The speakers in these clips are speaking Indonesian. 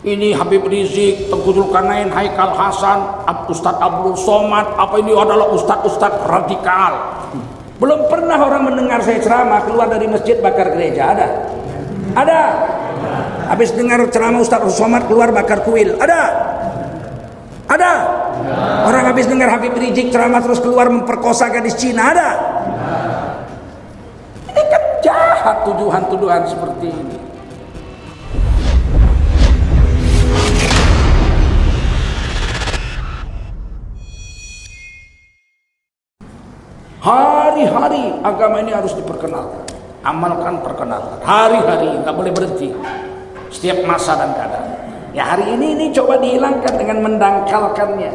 Ini Habib Rizik, Tengku Zulkarnain, Haikal Hasan, Ustadz Abdul Somad, apa ini adalah ustadz-ustadz radikal. Belum pernah orang mendengar saya ceramah keluar dari masjid bakar gereja. Ada? Ada? Habis dengar ceramah Ustadz Abdul Somad keluar bakar kuil. Ada? Ada? Orang habis dengar Habib Rizik ceramah terus keluar memperkosa gadis Cina. Ada? Ini kan jahat tuduhan-tuduhan seperti ini. Hari-hari agama ini harus diperkenalkan, amalkan, perkenalkan. Hari-hari, nggak boleh berhenti. Setiap masa dan keadaan. Ya hari ini coba dihilangkan dengan mendangkalkannya.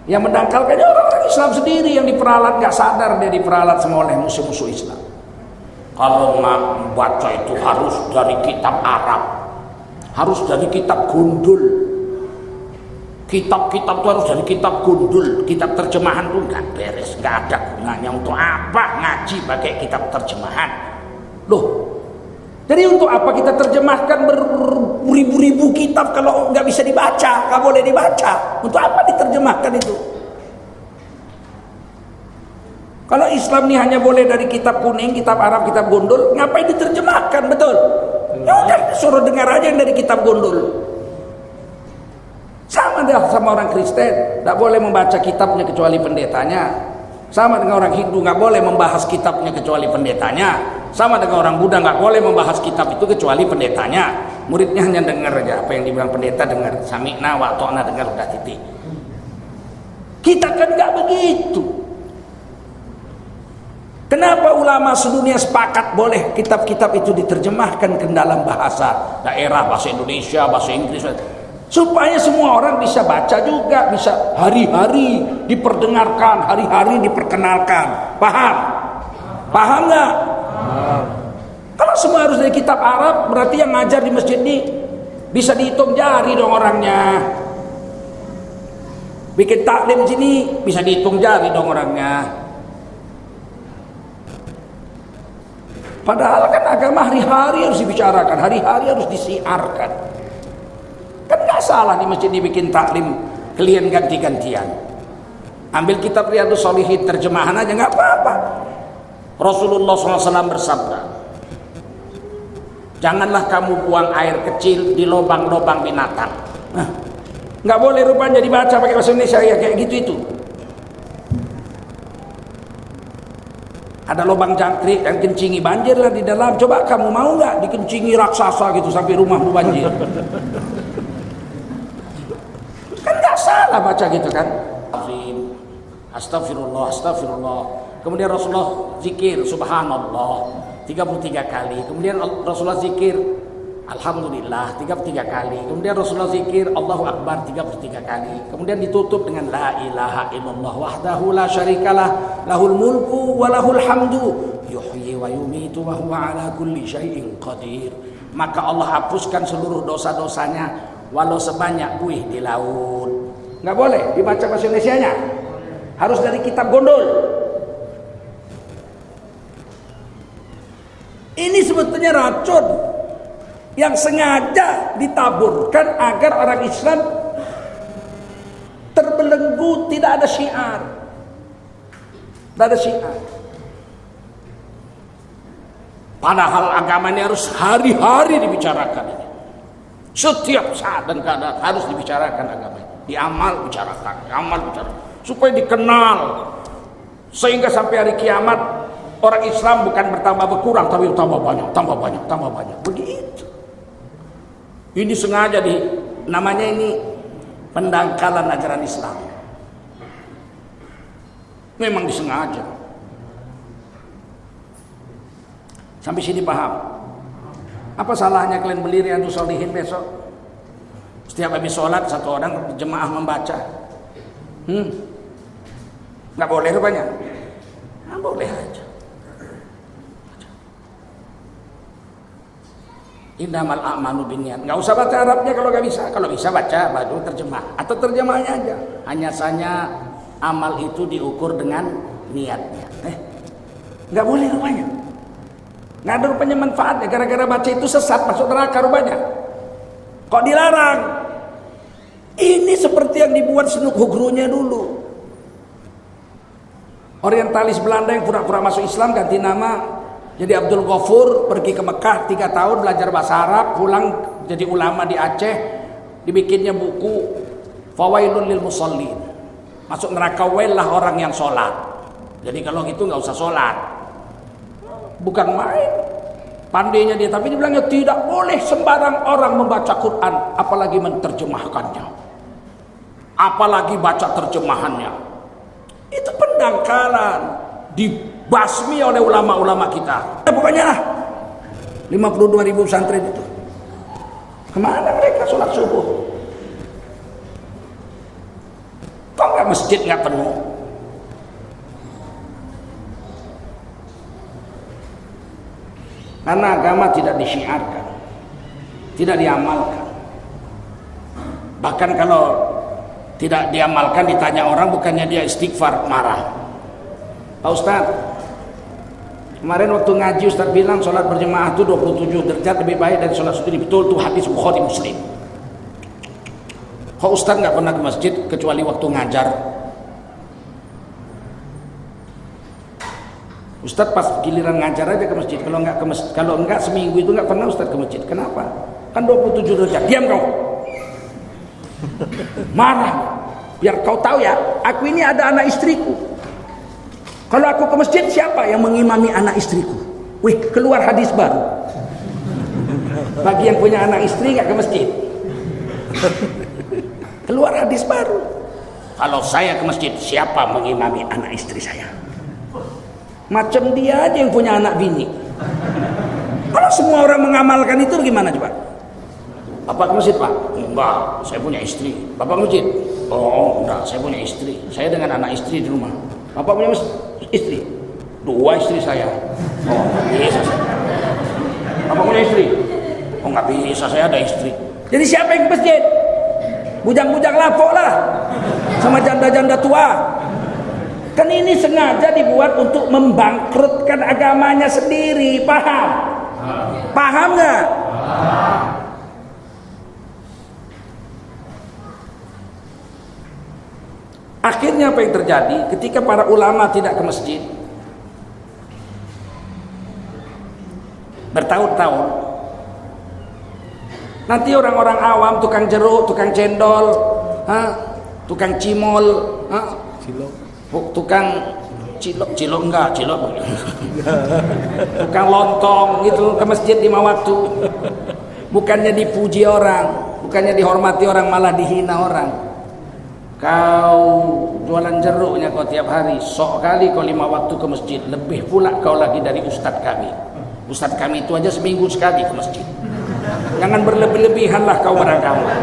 Yang mendangkalkannya orang-orang Islam sendiri yang diperalat, nggak sadar dia diperalat semua oleh musuh-musuh Islam. Kalau nggak membaca itu harus dari kitab Arab, harus dari kitab gundul. Kitab-kitab itu harus dari kitab gundul, kitab terjemahan itu nggak beres, nggak ada gunanya. Untuk apa ngaji pakai kitab terjemahan? Loh, jadi untuk apa kita terjemahkan beribu-ribu kitab kalau nggak bisa dibaca, nggak boleh dibaca? Untuk apa diterjemahkan itu? Kalau Islam ini hanya boleh dari kitab kuning, kitab Arab, kitab gundul, ngapain diterjemahkan? Betul? Ya udah, suruh dengar aja yang dari kitab gundul. Sama orang Kristen, tidak boleh membaca kitabnya kecuali pendetanya. Sama dengan orang Hindu, nggak boleh membahas kitabnya kecuali pendetanya. Sama dengan orang Buddha, nggak boleh membahas kitab itu kecuali pendetanya. Muridnya hanya dengar aja apa yang dibilang pendeta, dengar sami'na wa ta'na, dengar udah titik. Kita kan nggak begitu. Kenapa ulama sedunia sepakat boleh kitab-kitab itu diterjemahkan ke dalam bahasa daerah, bahasa Indonesia, bahasa Inggris, supaya semua orang bisa baca juga, bisa hari-hari diperdengarkan, hari-hari diperkenalkan. Paham? Paham nggak? Kalau semua harus dari kitab Arab, berarti yang ngajar di masjid ini bisa dihitung jari dong orangnya. Bikin taklim sini bisa dihitung jari dong orangnya. Padahal kan agama hari-hari harus dibicarakan, hari-hari harus disiarkan. Kan gak salah di masjid dibikin taklim kalian ganti-gantian. Ambil kitab Riyadhus Shalihin terjemahan aja gak apa-apa. Rasulullah SAW bersabda, janganlah kamu buang air kecil di lubang-lubang binatang. Gak boleh rupanya dibaca pakai bahasa Indonesia ya kayak gitu itu. Ada lubang jangkrik yang kencingi banjir lah di dalam. Coba kamu mau nggak dikencingi raksasa gitu sampai rumahmu banjir? Kan nggak salah baca gitu kan? Astagfirullah, astagfirullah. Kemudian Rasulullah zikir subhanallah 33 kali. Kemudian Rasulullah zikir alhamdulillah 33 kali. Kemudian Rasulullah zikir Allahu Akbar 33 kali. Kemudian ditutup dengan la ilaha illallah wahdahu la syarikalah lahul mulku wa lahul hamdu yuhyi wa yumitu wa huwa ala kulli syai'in qadir. Maka Allah hapuskan seluruh dosa-dosanya walau sebanyak buih di laut. Nggak boleh dibaca bahasa Indonesianya, harus dari kitab gondol. Ini sebetulnya racun yang sengaja ditaburkan agar orang Islam terbelenggu, tidak ada syiar. Tidak ada syiar. Padahal agama ini harus hari-hari dibicarakan. Setiap saat dan keadaan harus dibicarakan agama ini. Diamal bicarakan, diamal bicarakan. Supaya dikenal. Sehingga sampai hari kiamat orang Islam bukan bertambah berkurang, tapi tambah banyak, tambah banyak, tambah banyak. Begitu. Ini sengaja namanya ini pendangkalan ajaran Islam. Memang disengaja. Sampai sini paham? Apa salahnya kalian beli Riyadhus Shalihin besok? Setiap habis sholat satu orang jemaah membaca. Nggak boleh rupanya? Nggak boleh aja. Innamal a'malu binniyat. Enggak usah baca Arabnya kalau enggak bisa. Kalau bisa baca baru terjemah atau terjemahnya aja. Hanya saja amal itu diukur dengan niatnya. Enggak boleh rupanya. Enggak ada rupanya manfaatnya, gara-gara baca itu sesat masuk neraka rupanya. Kok dilarang? Ini seperti yang dibuat Senuk Hugrunya dulu. Orientalis Belanda yang pura-pura masuk Islam ganti nama jadi Abdul Ghafur, pergi ke Mekah 3 tahun belajar bahasa Arab, pulang jadi ulama di Aceh, dibikinnya buku Fawailun lil Musallin. Masuk neraka lah orang yang sholat. Jadi kalau gitu nggak usah sholat. Bukan main. Pandainya dia, tapi dibilangnya tidak boleh sembarang orang membaca Quran, apalagi menerjemahkannya, apalagi baca terjemahannya. Itu pendangkalan, dibasmi oleh ulama-ulama kita. Pokoknya lah 52.000 pesantren itu. Kemana mereka sholat subuh? Kok nggak masjid nggak penuh? Karena agama tidak disyiarkan, tidak diamalkan. Bahkan kalau tidak diamalkan, ditanya orang, bukannya dia istighfar, marah. Pak Ustadz, kemarin waktu ngaji Ustadz bilang sholat berjemaah itu 27 derajat lebih baik dari sholat sendiri. Betul, tuh hadis Bukhari Muslim. Kok Ustadz nggak pernah ke masjid kecuali waktu ngajar? Ustadz pas giliran ngajar aja ke masjid. Kalau enggak seminggu itu nggak pernah Ustadz ke masjid. Kenapa? Kan 27 derajat. Diam kau. Marah. Biar kau tahu ya, aku ini ada anak istriku. Kalau aku ke masjid, siapa yang mengimami anak istriku? Wih, keluar hadis baru. Bagi yang punya anak istri nggak ke masjid. Keluar hadis baru. Kalau saya ke masjid, siapa mengimami anak istri saya? Macam dia aja yang punya anak bini. Kalau semua orang mengamalkan itu gimana coba? Bapak ke masjid, Pak? Enggak, saya punya istri. Bapak ke masjid? Oh, enggak, saya punya istri. Saya dengan anak istri di rumah. Bapak punya istri? 2 istri saya. Oh, nggak bisa saya. Bapak punya istri? Oh, nggak bisa, saya ada istri. Jadi siapa yang ke masjid? Bujang-bujang lapok lah, sama janda-janda tua. Kan ini sengaja dibuat untuk membangkrutkan agamanya sendiri. Paham? Paham nggak? Akhirnya apa yang terjadi ketika para ulama tidak ke masjid bertahun-tahun? Nanti orang-orang awam, tukang jeruk, tukang cendol, tukang cimol, tukang cilok enggak, tukang lontong gitu ke masjid 5 waktu. Bukannya dipuji orang, bukannya dihormati orang, malah dihina orang. Kau jualan jeruknya kau tiap hari, sok kali kau 5 waktu ke masjid, lebih pula kau lagi dari ustadz kami. Ustadz kami itu aja seminggu sekali ke masjid. Jangan berlebih-lebihanlah kau beragama.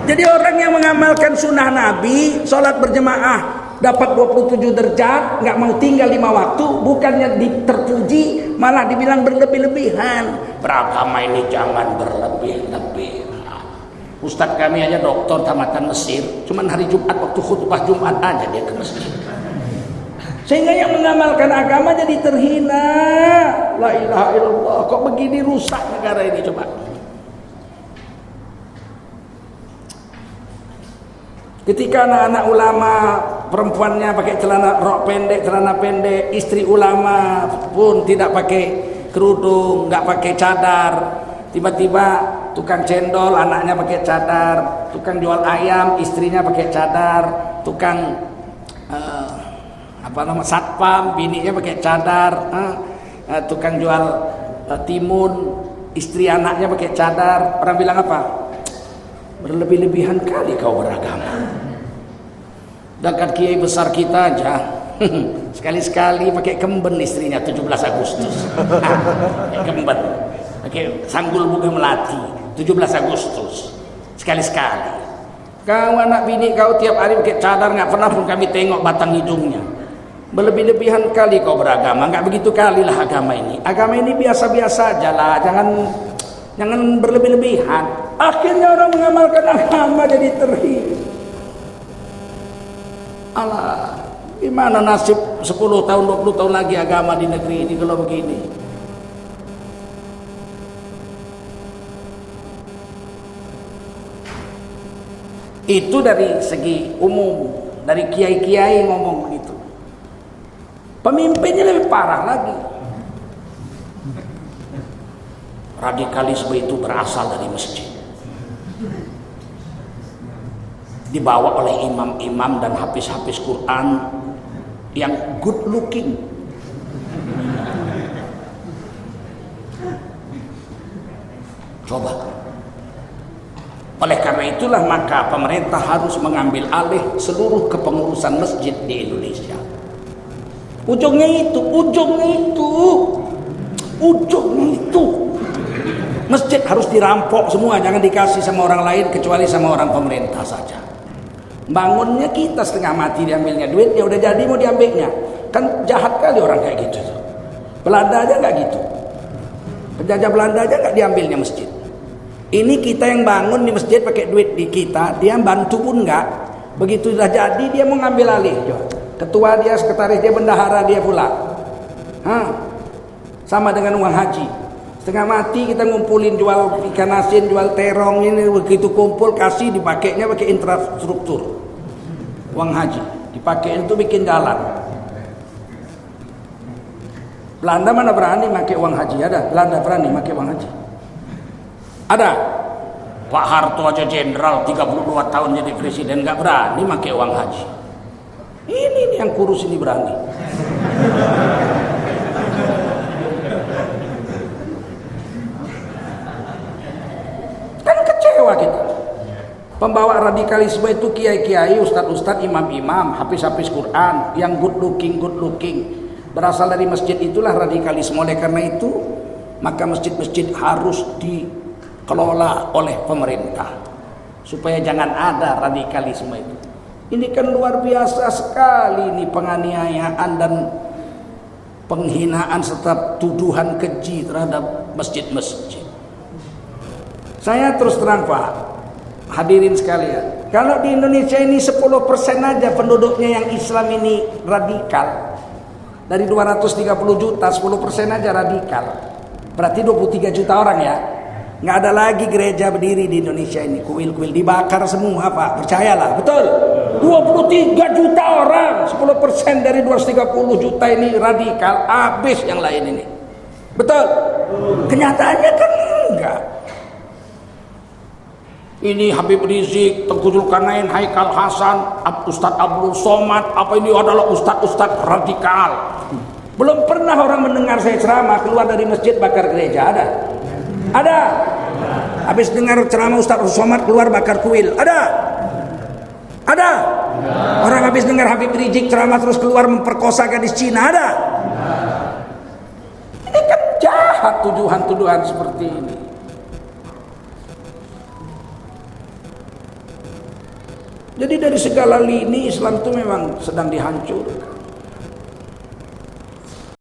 Jadi orang yang mengamalkan sunnah Nabi, sholat berjemaah, dapat 27 derajat, nggak mau tinggal 5 waktu, bukannya terpuji, malah dibilang berlebih-lebihan. Beragama ini jangan berlebih-lebih. Ustadz kami aja doktor tamatan Mesir, cuman hari Jumat waktu khutbah Jumat aja dia ke masjid. Sehingga yang mengamalkan agama jadi terhina. La ilaha illallah. Kok begini rusak negara ini coba. Ketika anak-anak ulama perempuannya pakai rok pendek, celana pendek, istri ulama pun tidak pakai kerudung, nggak pakai cadar. Tiba-tiba tukang cendol anaknya pakai cadar, tukang jual ayam istrinya pakai cadar, tukang satpam bininya pakai cadar, tukang jual timun istri anaknya pakai cadar. Orang bilang apa? Berlebih-lebihan kali kau beragama. Sedangkan kiai besar kita aja sekali-sekali pakai kemben istrinya 17 Agustus. Pakai kemben. Pakai sanggul bunga melati 17 Agustus sekali-sekali. Kau anak bini kau tiap hari pakai cadar, nggak pernah pun kami tengok batang hidungnya. Berlebih-lebihan kali kau beragama. Nggak begitu kali lah agama ini. Agama ini biasa-biasa aja lah, jangan berlebih-lebihan. Akhirnya orang mengamalkan agama jadi terhina. Alah, gimana nasib 10 tahun 20 tahun lagi agama di negeri ini kalau begini? Itu dari segi umum, dari kiai-kiai ngomong begitu. Pemimpinnya lebih parah lagi. Radikalisme itu berasal dari masjid, dibawa oleh imam-imam dan hafiz-hafiz Quran yang good looking. Coba. Oleh karena itulah maka pemerintah harus mengambil alih seluruh kepengurusan masjid di Indonesia. Ujungnya itu. Masjid harus dirampok semua, jangan dikasih sama orang lain kecuali sama orang pemerintah saja. Bangunnya kita setengah mati, diambilnya duitnya udah jadi mau diambilnya. Kan jahat kali orang kayak gitu tuh. Belanda aja nggak gitu. Penjajah Belanda aja nggak diambilnya masjid. Ini kita yang bangun di masjid pakai duit di kita, dia bantu pun nggak. Begitu sudah jadi dia mau ngambil alih. Ketua dia, sekretaris dia, bendahara dia pula. Sama dengan uang haji. Setengah mati kita ngumpulin jual ikan asin, jual terong ini, begitu kumpul kasih dipakainya pakai infrastruktur. Uang haji dipakai itu bikin jalan. Belanda mana berani pakai uang haji? Ada? Belanda berani pakai uang haji? Ada. Pak Harto aja jenderal 32 tahun jadi presiden nggak berani pakai uang haji. Ini yang kurus ini berani. Kan kecewa kita. Pembawa radikalisme itu kiai-kiai, ustadz-ustadz, imam-imam, hafiz-hafiz Quran yang good looking. Berasal dari masjid, itulah radikalisme. Oleh karena itu maka masjid-masjid harus dikelola oleh pemerintah supaya jangan ada radikalisme itu. Ini kan luar biasa sekali ini penganiayaan dan penghinaan serta tuduhan keji terhadap masjid-masjid. Saya terus terang Pak, hadirin sekalian, kalau di Indonesia ini 10% aja penduduknya yang Islam ini radikal. Dari 230 juta, 10% aja radikal. Berarti 23 juta orang ya. Nggak ada lagi gereja berdiri di Indonesia ini. Kuil-kuil dibakar semua Pak. Percayalah, betul. 23 juta orang, 10% dari 230 juta ini radikal. Habis yang lain ini. Betul? Kenyataannya kan enggak. Ini Habib Rizik, Tengku Zulkarnain, Haikal Hasan, Ustadz Abdul Somad, apa ini adalah ustadz-ustadz radikal. Belum pernah orang mendengar saya ceramah keluar dari masjid bakar gereja. Ada? Ada? Habis dengar ceramah Ustadz Abdul Somad keluar bakar kuil. Ada? Ada? Orang habis dengar Habib Rizik ceramah terus keluar memperkosa gadis Cina. Ada? Ini kan jahat tuduhan-tuduhan seperti ini. Jadi dari segala lini Islam itu memang sedang dihancurkan.